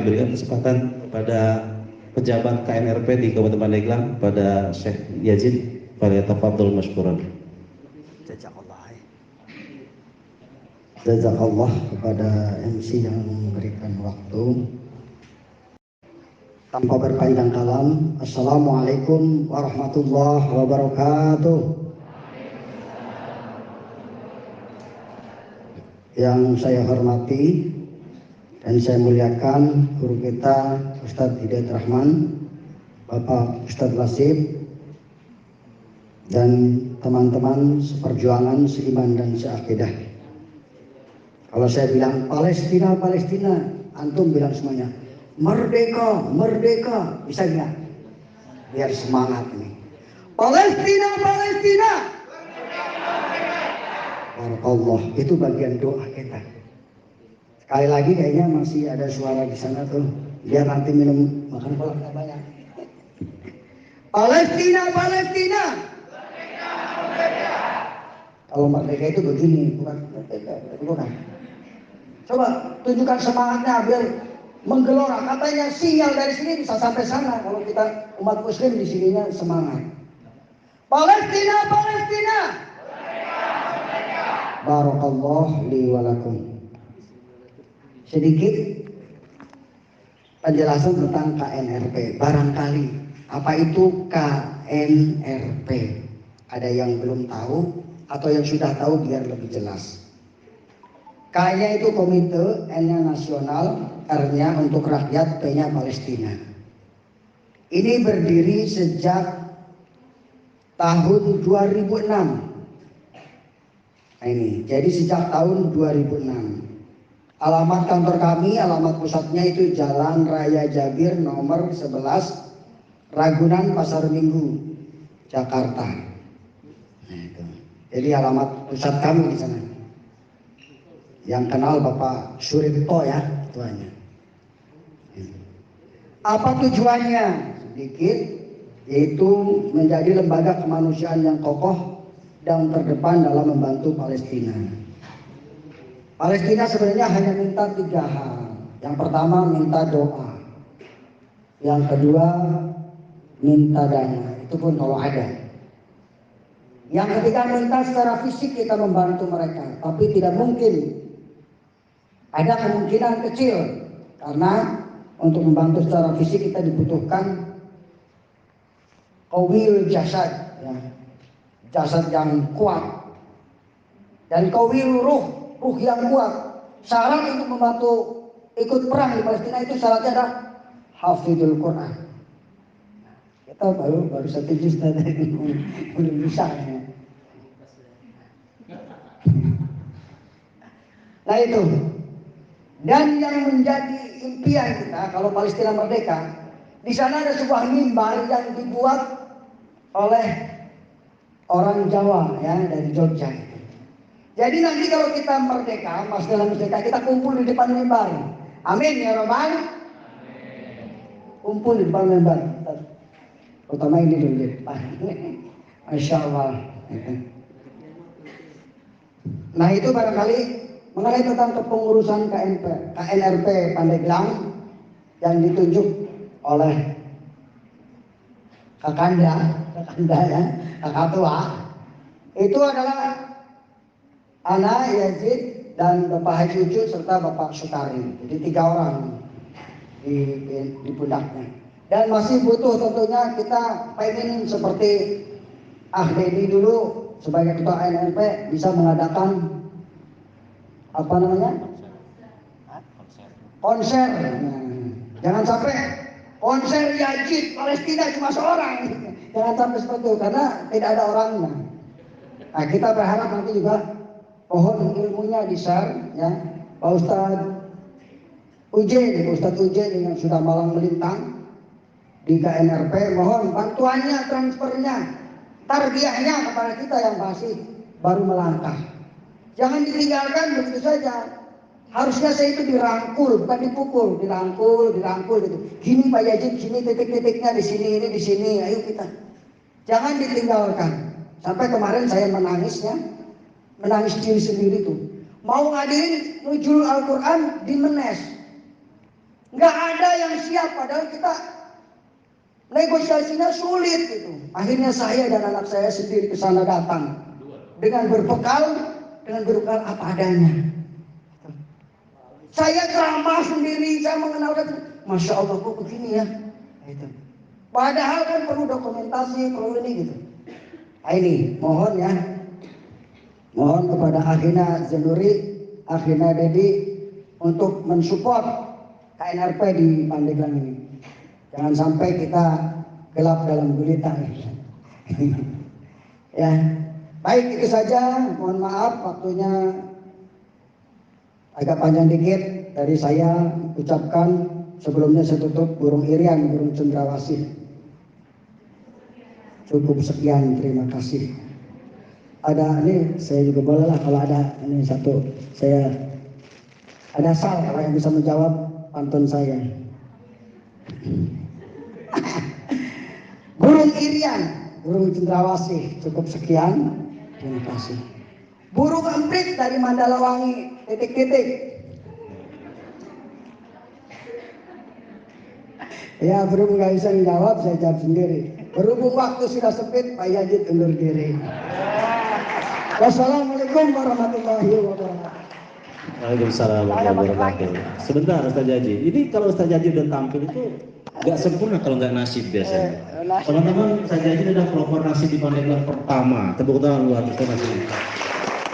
berikan kesempatan kepada pejabat KNRP di Kabupaten Pandeglang, pada Syekh Yazid, falyatafadhal mashkuran. Jazakallah kepada MC yang memberikan waktu. Tanpa berpanjang kalam, Assalamualaikum warahmatullahi wabarakatuh. Yang saya hormati dan saya muliakan guru kita Ustadz Hidayat Rahman, Bapak Ustadz Lasib, dan teman-teman seperjuangan, seiman dan seakidah. Kalau saya bilang Palestina, Palestina, antum bilang semuanya merdeka, merdeka, bisa nggak? Biar semangat nih. Palestina, Palestina. Barakallah, itu bagian doa kita. Sekali lagi kayaknya masih ada suara di sana tuh. Biar nanti minum makan kolak kita banyak. Palestina, Palestina. Kalau merdeka itu begini, bukan. Coba tunjukkan semangatnya biar menggelora. Katanya sinyal dari sini bisa sampai sana. Kalau kita umat muslim di sininya semangat. Palestina, Palestina. Barakallah li walakum. Sedikit penjelasan tentang KNRP. Barangkali apa itu KNRP? Ada yang belum tahu atau yang sudah tahu biar lebih jelas. K-nya itu komite, N-nya nasional, R-nya untuk rakyat, P-nya Palestina. Ini berdiri sejak tahun 2006. Nah ini, jadi sejak tahun 2006. Alamat kantor kami, alamat pusatnya itu Jalan Raya Jabir nomor 11, Ragunan, Pasar Minggu, Jakarta. Nah, itu. Jadi alamat pusat kami di sana. Yang kenal Bapak Suripto ya, tuanya. Apa tujuannya? Sedikit, yaitu menjadi lembaga kemanusiaan yang kokoh dan terdepan dalam membantu Palestina. Palestina sebenarnya hanya minta 3 hal. Yang pertama minta doa. Yang kedua minta dana. Itu pun kalau ada. Yang ketiga minta secara fisik kita membantu mereka. Tapi tidak mungkin. Ada kemungkinan kecil. Karena untuk membantu secara fisik kita dibutuhkan qawiyul jasad. Ya. Jasad yang kuat. Dan qawiyul ruh yang kuat. Syarat untuk membantu ikut perang di Palestina itu syaratnya adalah hafidul Quran. Kita baru 1 juz tadi belum bisa. Nah itu. Dan yang menjadi impian kita kalau Palestina merdeka, di sana ada sebuah mimbar yang dibuat oleh orang Jawa ya dari Jogja. Jadi nanti kalau kita merdeka, merdeka kita kumpul di depan mimbar. Amin ya Rabbal. Kumpul di depan mimbar. Terutama ini dulu di depan. Masya Allah. Nah itu barangkali mengenai tentang kepengurusan KNRP Pandeglang yang ditunjuk oleh Kakanda ya, kakak tua. Itu adalah Ana, Yazid, dan Bapak Haji Ucu serta Bapak Sukari. Jadi 3 orang di pundaknya. Dan masih butuh tentunya kita pengen seperti Deddy dulu sebagai ketua KNRP bisa mengadakan apa namanya? Konser. Nah, jangan sampai konser Yazid Palestina cuma seorang. Jangan sampai seperti itu karena tidak ada orangnya. Nah, kita berharap nanti juga mohon ilmunya di-share ya. Pak Ustadz Ujen yang sudah malang melintang di KNRP, mohon bantuannya, transfernya, tarbiyahnya kepada kita yang masih baru melangkah. Jangan ditinggalkan begitu saja. Harusnya saya itu dirangkul, bukan dipukul, dirangkul gitu. Gini Pak Yazid, gini titik-titiknya di sini, ini di sini. Ayo kita. Jangan ditinggalkan. Sampai kemarin saya menangis diri sendiri tuh. Mau ngadirin nujul Al-Quran di Menes. Nggak yang siap, padahal kita negosiasinya sulit gitu. Akhirnya saya dan anak saya sendiri ke sana datang dengan berbekal apa adanya. Saya ceramah sendiri, saya mengenalkan, Masya Allah kok begini ya. Gitu. Padahal kan perlu dokumentasi, perlu ini gitu. Nah, ini mohon ya, mohon kepada Akhina Zenuri, Akhina Dedi untuk mensupport KNRP di Pandeglang ini. Jangan sampai kita gelap dalam gulita. Ya, baik itu saja. Mohon maaf waktunya agak panjang dikit dari saya. Ucapkan sebelumnya saya tutup burung irian, burung cendrawasih. Cukup sekian, terima kasih. Ada ini saya juga boleh lah kalau ada ini satu, saya ada Sal kalau yang bisa menjawab pantun saya. Burung irian, burung cendrawasih, cukup sekian, terima kasih. Burung emprit dari Mandalawangi, titik-titik. Ya, berhubung nggak bisa menjawab, saya jawab sendiri. Berhubung waktu sudah sempit, Pak Yazid undur diri. Wassalamualaikum warahmatullahi wabarakatuh. Waalaikumsalam warahmatullahi wabarakatuh. Sebentar Ustaz Jaji, ini kalau Ustaz Jaji udah tampil itu nggak sempurna kalau nggak nasib biasanya. Teman-teman, Ustaz Jaji udah pelopor nasib di Pandeglang pertama. Tepuk tangan luar biasa nasib.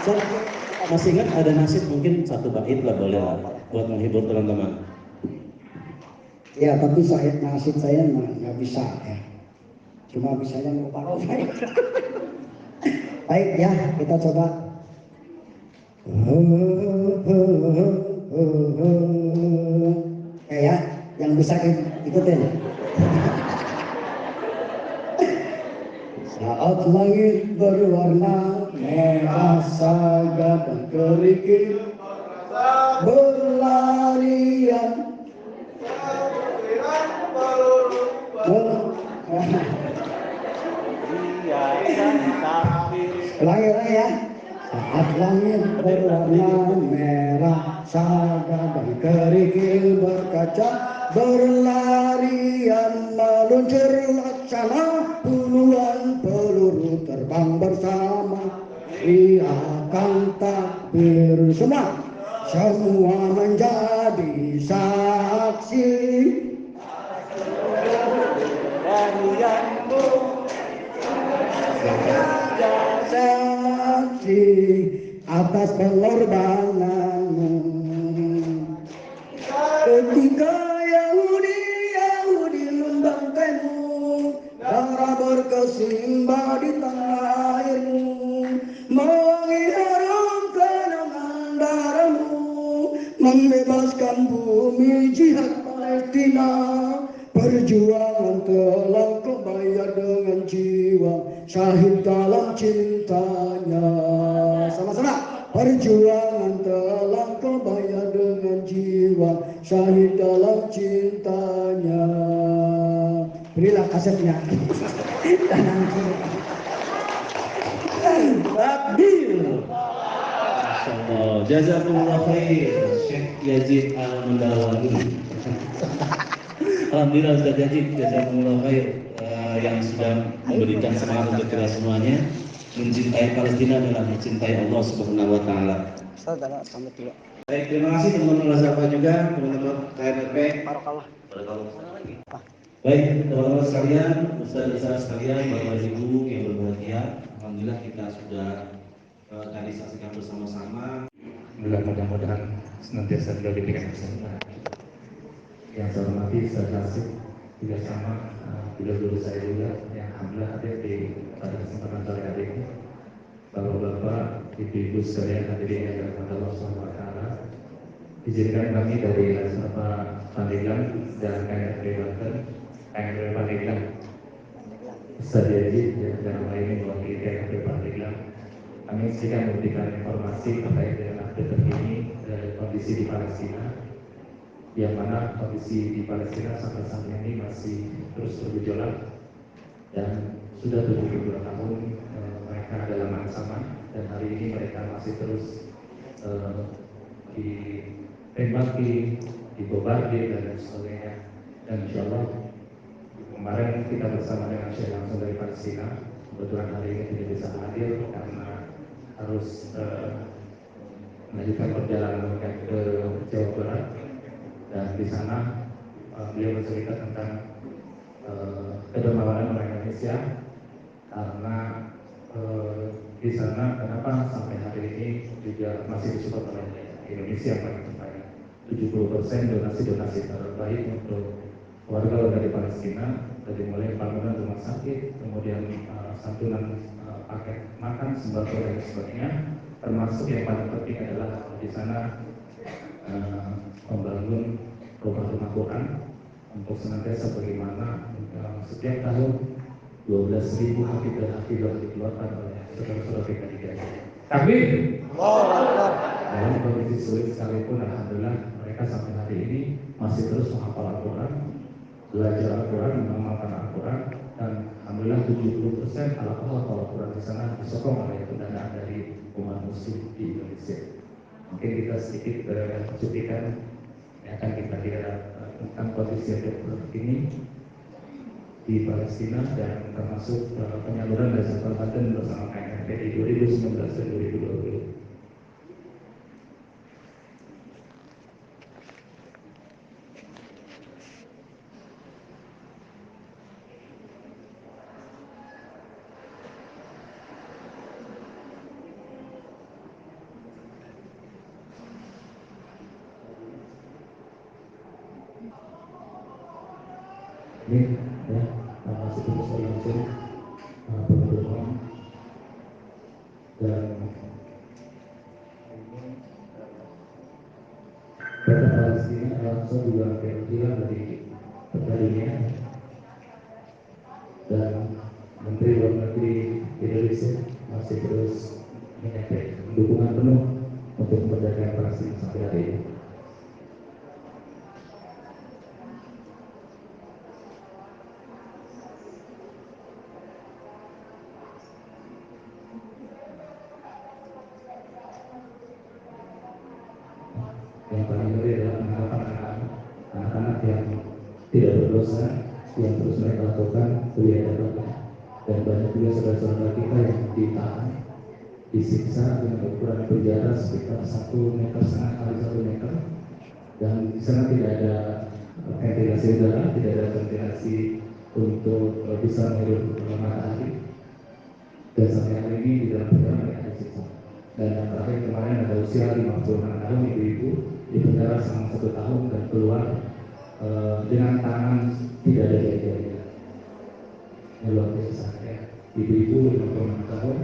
Saya masih ingat ada nasib mungkin satu bait lah boleh lah buat menghibur teman-teman. Ya, tapi saya nasib saya nggak bisa ya. Cuma bisanya lupa-lupa. Baik ya, kita coba. Ya, yang bisa ikutin. Saat langit berwarna merah saga dan kerikil berlarian. Ulangi ya. Saat langit berwarna merah saga dan kerikil berkaca berlarian meluncur laksana puluhan peluru terbang bersama akan takbir semua menjadi saksi saksi atas pengorbananmu ketika Yahudi membantaimu, darah berkesimbah di tanah airmu, mengharum kenangan darahmu, membebaskan bumi jihad Palestina. Perjuangan telah kau bayar dengan jiwa, syahid dalam cintanya. Sama-sama. Perjuangan telah kau bayar dengan jiwa, syahid dalam cintanya. Berilah kasetnya. Takbir. Masyaallah. Jazakumullah khair Syekh Yazid Al-Mandalawangi. Alhamdulillah Ustaz Yazid, jazakumullah khair yang sudah memberikan semangat untuk kita semuanya. Mencintai Palestina adalah mencintai Allah Subhanahu wa taala. Baik, terima kasih teman-teman Lazapa juga, teman-teman KNRP. Barakallah. Baik, teman-teman sekalian, Ustaz-ustaz sekalian, Bapak Ibu yang berbahagia, alhamdulillah kita sudah tadi saksikan bersama-sama. Mudah-mudahan senantiasa diberikan kesehatan. Yang saya hormati, saya kasih juga sama guru saya juga yang alhamdulillah hadir pada kesempatan sore hari ini. Bapak-bapak, ibu-ibu sekalian hadirin yang dirahmati Allah SWT, izinkan kami dari Lazapa Pandeglang dan KNRP Banten, KNRP Pandeglang, Ustaz Yazid dan lainnya mewakili KNRP Pandeglang. Kami sedang memberikan informasi terkait dengan update terkini dari kondisi di Palestina, yang mana kondisi di Palestina sampai saat ini masih terus bergejolak dan sudah 72 tahun mereka dalam ancaman, dan hari ini mereka masih terus ditembaki, dibombardir dan sebagainya. dan insya Allah kemarin kita bersama dengan Syekh langsung dari Palestina. Kebetulan hari ini tidak bisa hadir karena harus melanjutkan perjalanan ke Jawa Barat, dan di sana beliau bercerita tentang kedermawanan orang Indonesia, karena di sana kenapa sampai hari ini juga masih disupport oleh Indonesia paling banyak 70% donasi terbaik untuk warga di Palestina, dari mulai bangunan rumah sakit, kemudian santunan paket makan, sembako dan sebagainya. Termasuk yang paling penting adalah di sana membangun rumah Quran untuk senantiasa bagaimana setiap tahun 12.000 hafiz dan hafizah dikeluarkan oleh saudara-saudara kita di Gaza. Takbir. Dalam kondisi sulit sekalipun, alhamdulillah mereka sampai hari ini masih terus menghafal Al-Quran, belajar Al-Quran, mengamalkan Al-Quran, dan alhamdulillah 70% hafal Al-Quran di sana disokong oleh pendanaan dari umat muslim di Indonesia. Mungkin kita sedikit cuplikan yang akan kita lihat tentang kondisi yang ini di Palestina, dan termasuk penyaluran dari Zakat Banten bersama KNRP di 2019 dan 2020. Ini ya, masih terus berlangsung pengumuman, dan kata Palestina langsung juga perwakilan dari dunia, dan Menteri Luar Negeri Indonesia masih terus menyampaikan dukungan penuh untuk kemerdekaan Palestina sampai hari ini. Yang paling ngeri adalah anak-anak yang tidak berdosa, yang terus mereka lakukan kebiadaban, dan banyak juga saudara-saudara kita yang ditahan, disiksa dengan ukuran penjara sekitar 1,5 meter kali 1 meter, dan di sana tidak ada ventilasi udara, tidak ada ventilasi untuk bisa menghirup matahari, dan sampai hari ini di dalam penjara mereka disiksa. Dan yang terakhir kemarin ada usia 56 tahun ibu-ibu di penjara selama 1 tahun dan keluar dengan tangan tidak ada jari-jarinya. Ini luar biasa ya. Ibu-ibu 56 tahun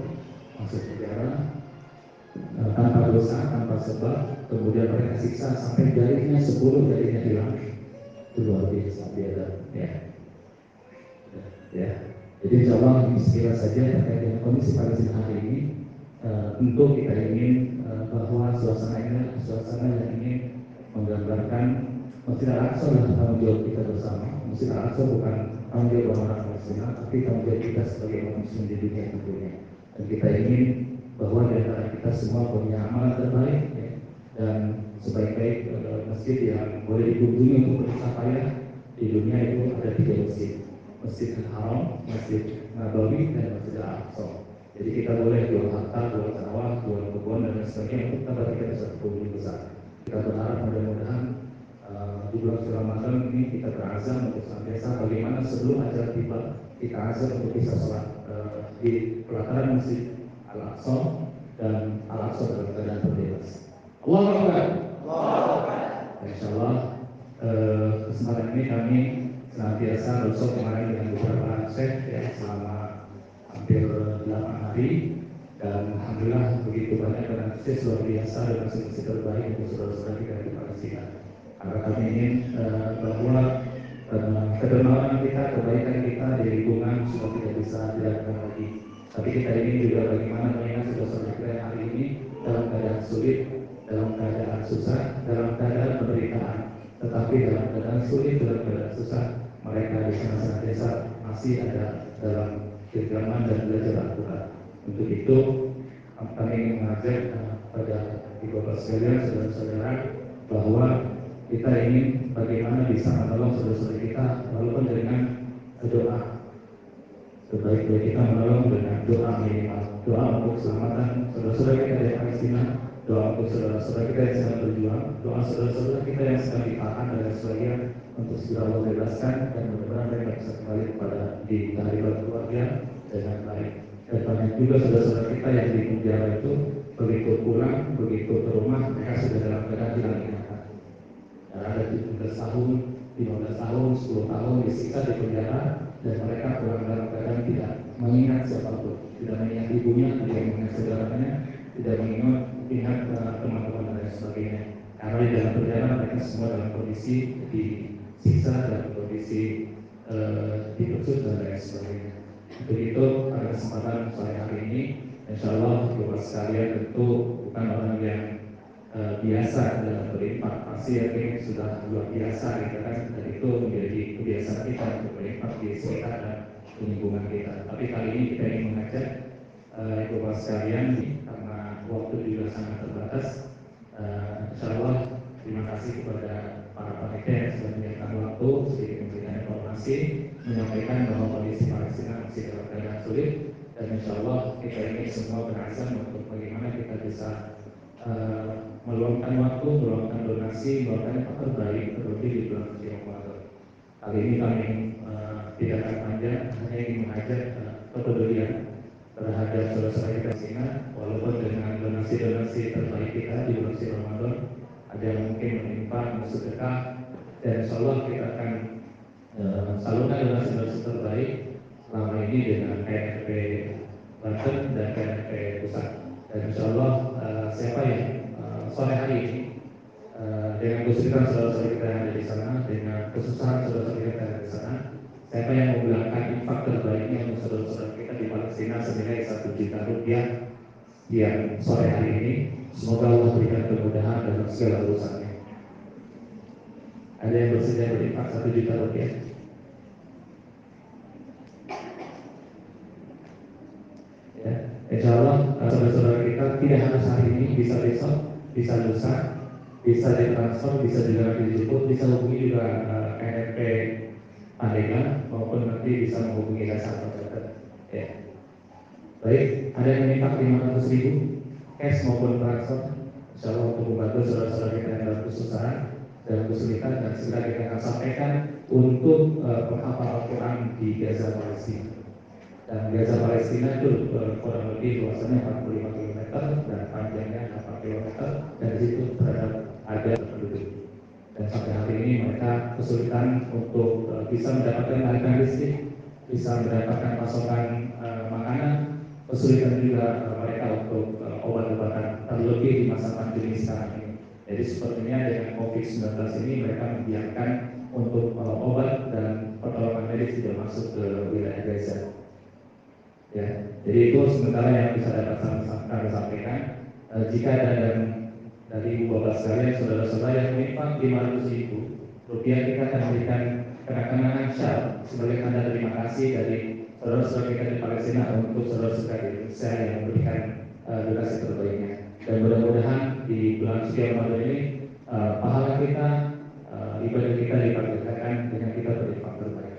masuk penjara tanpa dosa, tanpa sebab, kemudian mereka siksa sampai jarinya 10 jarinya hilang. Itu luar biasa biadab ya. Ya. Jadi insya Allah sekira saja terkait dengan kondisi Palestina hari ini. Tentu kita ingin bahwa suasana ini suasana yang ingin menggambarkan Masjid Al-Aqsa adalah tanggung jawab kita bersama. Masjid Al-Aqsa bukan tanggung jawab orang Palestina, tapi tanggung jawab kita sebagai umat muslim di dunia tentunya. Dan kita ingin bahwa di antara kita semua punya amalan terbaik ya, dan sebaik-baik masjid yang boleh dikunjungi untuk bercapaian di dunia itu ada 3 masjid. Masjid Al-Haram, Masjid Nabawi, dan Masjid Al-Aqsa. Jadi kita boleh jual harta, jual sawah, jual kebun dan sebagainya untuk tempat kita bisa berkunjung besar. Kita berharap mudah-mudahan di bulan Ramadan ini kita berazam untuk senantiasa bagaimana sebelum acara tiba kita azam untuk bisa sholat di pelataran Masjid Al-Aqsa, dan Al-Aqsa dalam keadaan terbebas. Allahu Akbar. Insya Allah kesempatan ini kami senantiasa berusaha kemarin dengan beberapa chef ya selama hampir 8 hari, dan alhamdulillah begitu banyak dan akses luar biasa dan masih terbaik untuk saudara-saudara kita di Palestina. Karena kami ingin bahwa kedermawanan kita, kebaikan kita di lingkungan sudah tidak bisa dilakukan lagi. Tapi kita ingin juga bagaimana mengingat saudara-saudara kita yang hari ini dalam keadaan sulit, dalam keadaan susah, dalam keadaan penderitaan, tetapi dalam keadaan sulit, dalam keadaan susah, mereka di sana senantiasa masih ada dalam firman dan belajar Al-Quran. Untuk itu kami ingin mengajak pada ibu bapak sekalian, saudara-saudara, bahwa kita ingin bagaimana bisa menolong saudara-saudara kita walaupun dengan doa. Sebaik-baik kita menolong dengan doa minimal, doa untuk keselamatan saudara-saudara kita di Palestina, doa untuk saudara-saudara kita yang sedang berjuang, doa saudara-saudara kita yang sedang ditahan dan sebagainya untuk segera Allah bebaskan dan mudah-mudahan mereka bisa kembali kepada di kehidupan keluarga dengan baik. Dan banyak juga saudara-saudara kita yang di penjara itu begitu pulang, begitu ke rumah mereka sudah dalam keadaan hilang ingatan. Ada 17 tahun, 15 tahun, 10 tahun disiksa di penjara dan mereka pulang dalam keadaan tidak mengingat siapapun, tidak mengingat ibunya, tidak mengingat saudaranya, tidak mengingat teman-teman dan sebagainya. Karena di dalam penjara mereka semua dalam kondisi disiksa, dalam kondisi ditusuk dan lain sebagainya. Begitu pada kesempatan sore hari ini, insya Allah Bapak sekalian tentu bukan orang yang biasa dalam berinfak, pasti yakin sudah luar biasa gitu kan, dan itu menjadi kebiasaan kita untuk berinfak di sekitar dan lingkungan kita. Tapi kali ini kita ingin mengajak Bapak sekalian karena waktu juga sangat terbatas. Insya Allah terima kasih kepada para panitia yang sudah menyediakan waktu sedikit memberikan informasi, menyampaikan bahwa kondisi Palestina masih dalam keadaan sulit, dan insya Allah kita ingin semua berhasil untuk bagaimana kita bisa meluangkan waktu, meluangkan donasi, meluangkan apa terbaik terlebih di bulan suci Ramadan. Kali ini kami tidak akan panjang, hanya ingin mengajak kepedulian terhadap saudara-saudara kita di sini, walaupun dengan donasi-donasi terbaik kita di bulan suci Ramadan, ada yang mungkin menyimpan, bersedekah, dan insya Allah kita akan salurkan donasi-donasi terbaik selama ini dengan KNRP Banten dan KNRP Pusat. Dan insya Allah siapa yang sore hari ini dengan kesulitan saudara-saudara kita yang ada di sana, dengan kesusahan saudara-saudara kita yang ada di sana, siapa yang memulangkan infak terbaiknya untuk saudara-saudara kita di Palestina senilai 1 juta rupiah yang sore hari ini, semoga Allah berikan kemudahan dalam segala urusannya. Ada yang bersedia berinfak 1 juta rupiah? Ya, insya Allah saudara-saudara kita tidak harus hari ini, bisa besok, bisa lusa, bisa ditransfer, bisa juga dijemput, bisa hubungi juga KNRP Pandeglang maupun nanti bisa menghubungi dasar terdekat. Ya. Baik, ada yang minta 500.000 cash maupun transfer, insya Allah untuk membantu saudara-saudara kita yang dalam kesusahan, dalam kesulitan, dan segera kita akan sampaikan untuk penghafal Al-Quran di Gaza Palestina. Dan Gaza Palestina itu kurang lebih luasannya 45 km dan panjangnya 8 km, dan di situ ada penduduk. Dan sampai hari ini mereka kesulitan untuk bisa mendapatkan aliran listrik, bisa mendapatkan pasokan makanan, kesulitan juga mereka untuk obat-obatan, terlebih di masa pandemi sekarang ini. Jadi sepertinya dengan COVID-19 ini mereka membiarkan untuk obat dan pertolongan medis tidak masuk ke wilayah Gaza. Ya, jadi itu sementara yang bisa dapat kami sampaikan. Jika ada dari ibu bapak sekalian, saudara-saudara yang menimpa 500.000 rupiah, kita akan memberikan kenang-kenangan syal sebagai tanda terima kasih dari saudara-saudara kita di Palestina untuk saudara-saudara di Indonesia yang memberikan donasi terbaiknya. Dan mudah-mudahan di bulan suci Ramadan ini pahala kita, ibadah kita diperlihatkan dengan kita berinfak terbaik.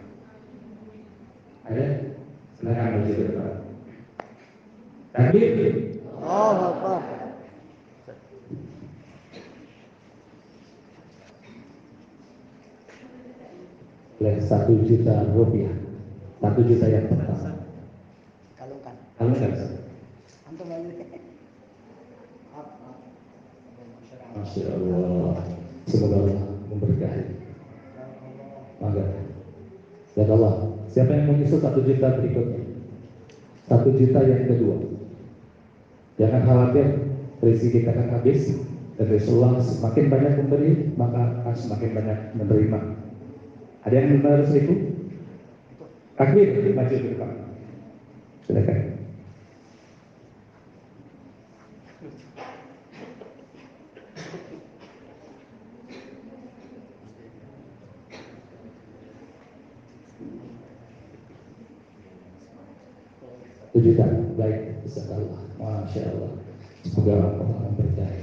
Ada? Silakan maju ke depan. Takbir. Oh, Bapak. Oleh 1 juta rupiah, 1 juta yang pertama. Kalungkan. Kalungkan. Antum lagi. Masya Allah. Semoga Allah memberkahi. Maka, ya Allah. Siapa yang menyusul 1 juta berikutnya? 1 juta yang kedua. Jangan khawatir, rezeki kita akan habis. Dan Rasulullah semakin banyak memberi, maka akan semakin banyak menerima. Ada yang 500.000? Takbir, maju ke depan. Silakan. Tujuan baik, bisa Allah, masya Allah. Semoga Allah memberkahi.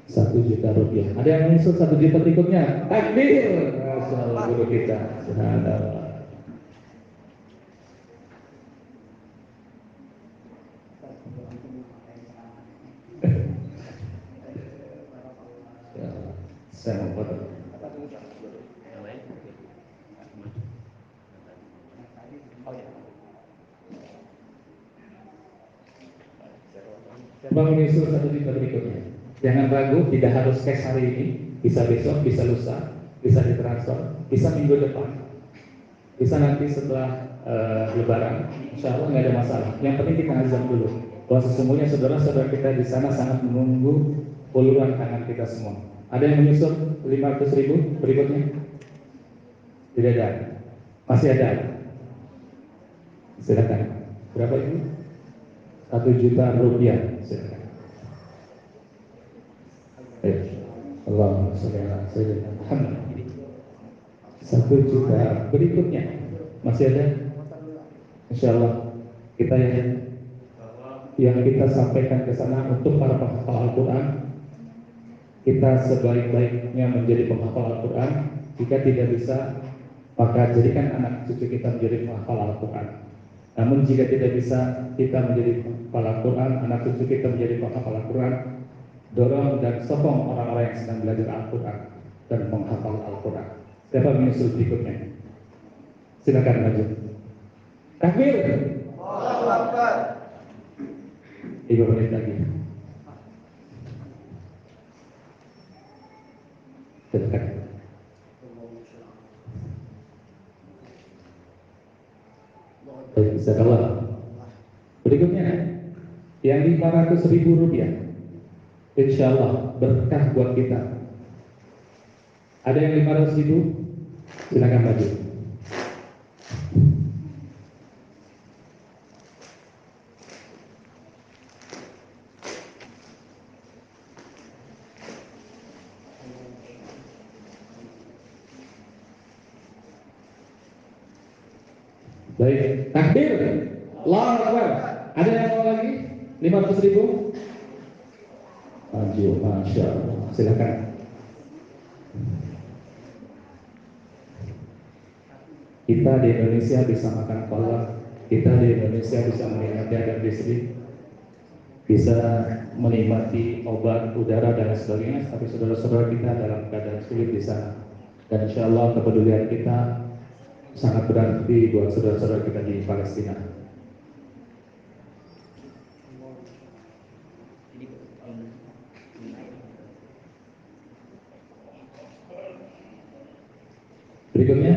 1 juta rupiah. Ada yang menyusul 1 juta berikutnya? Takbir! Masya Allah, guru kita. Subhanallah. Saya mau foto. Bang menyusul 1 juta berikutnya. Jangan ragu, tidak harus cash hari ini, bisa besok, bisa lusa, bisa ditransfer, bisa minggu depan, bisa nanti setelah Lebaran. Insya Allah nggak ada masalah. Yang penting kita azam dulu bahwa sesungguhnya saudara-saudara kita di sana sangat menunggu uluran tangan kita semua. Ada yang menyusul 500.000 berikutnya? Tidak ada. Masih ada. Silakan. Berapa itu? 1 juta rupiah. Silakan. Allahumma sholli ala sayyidina Muhammad. 1 juta berikutnya. Masih ada? Insya Allah kita yang kita sampaikan ke sana untuk para penghafal Al-Quran. Kita sebaik-baiknya menjadi penghafal Al-Quran. Jika tidak bisa, maka jadikan anak cucu kita menjadi penghafal Al-Quran. Namun jika tidak bisa kita menjadi penghafal Al-Quran, anak cucu kita menjadi penghafal Al-Quran, dorong dan sokong orang-orang yang sedang belajar Al-Quran dan menghafal Al-Quran. Siapa menyusul berikutnya? Silakan maju. Takbir. Allahu Akbar. 3 menit lagi. Silakan. Insyaallah. Berikutnya yang 500.000 rupiah. Insyaallah berkah buat kita. Ada yang 500.000? Silakan maju. Baik, takbir. Allahu Akbar. Ada yang mau lagi? 500.000? Maju, Masya Allah. Silakan. Kita di Indonesia bisa makan kolak, kita di Indonesia bisa menikmati air listrik, bisa menikmati obat, udara dan sebagainya, tapi saudara-saudara kita dalam keadaan sulit di sana. Dan insya Allah kepedulian kita sangat berarti buat saudara-saudara kita di Palestina. Berikutnya,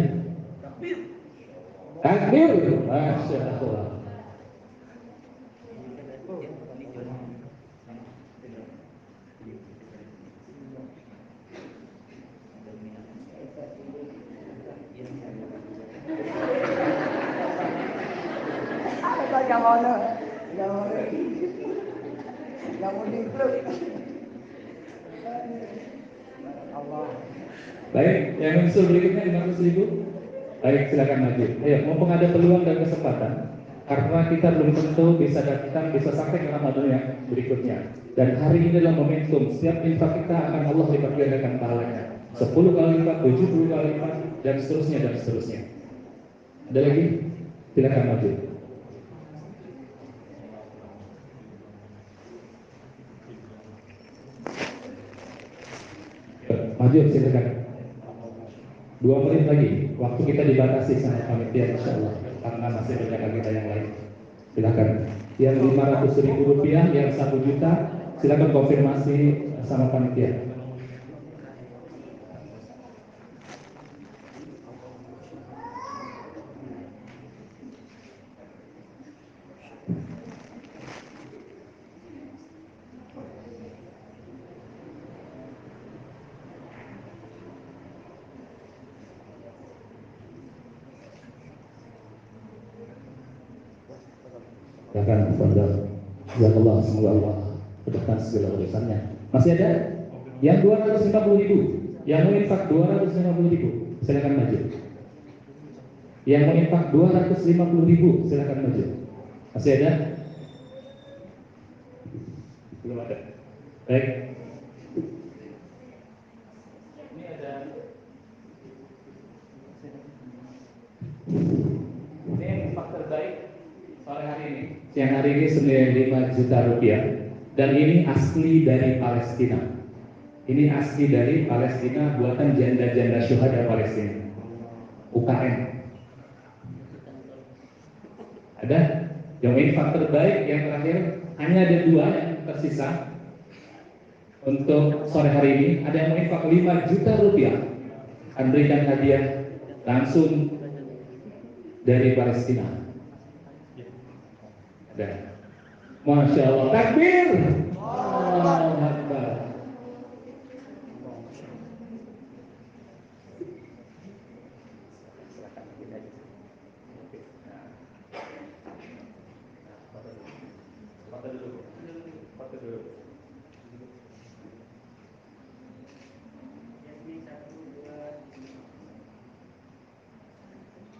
takbir. Masya Allah. Baik, yang menyusul berikutnya 500.000. Baik, silakan maju. Ayo, mumpung ada peluang dan kesempatan, karena kita belum tentu bisa datang, bisa sampai ke Ramadan yang berikutnya. Dan hari ini adalah momentum. Setiap infak kita akan Allah lipat gandakan pahalanya. 10 kali lipat, 70 kali lipat, dan seterusnya dan seterusnya. Ada lagi? Silakan maju. Maju, silakan. 2 menit lagi. Waktu kita dibatasi sama panitia, insya Allah, karena masih banyak agenda yang lain. Silakan. Yang 500.000 rupiah, yang 1 juta, silakan konfirmasi sama panitia. Silakan kepada Allah, semoga Allah berdekatan segala urusannya. Masih ada? Yang 250.000, yang mau infak 250.000, silakan maju. Yang mau infak 250.000, silakan maju. Masih ada? Belum ada. Baik. Siang hari ini senilai 5 juta rupiah, dan ini asli dari Palestina. Ini asli dari Palestina, buatan janda-janda syuhada Palestina, UKM. Ada yang infak terbaik yang terakhir, hanya ada 2 yang tersisa untuk sore hari ini. Ada yang infak 5 juta rupiah, akan berikan hadiah langsung dari Palestina. Ada. Masya Allah, takbir. Allahu Akbar.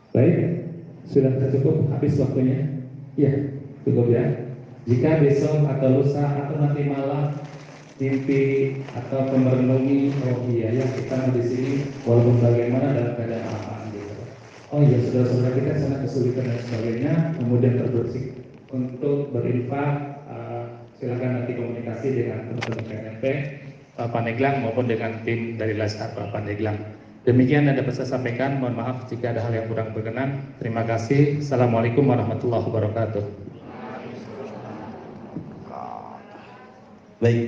Baik, sudah cukup habis waktunya? Iya, cukup ya. Jika besok atau lusa atau nanti malam mimpi atau merenungi, oh iya ya kita mau di sini walaupun bagaimana dalam keadaan apa gitu. Oh iya, saudara-saudara kita sangat kesulitan dan sebagainya, kemudian terbersih untuk berinfak, silakan nanti komunikasi dengan teman-teman KNP Pak Pandeglang maupun dengan tim dari Laskar Pak Pandeglang. Demikian yang dapat saya sampaikan. Mohon maaf jika ada hal yang kurang berkenan. Terima kasih. Assalamualaikum warahmatullahi wabarakatuh. Baik.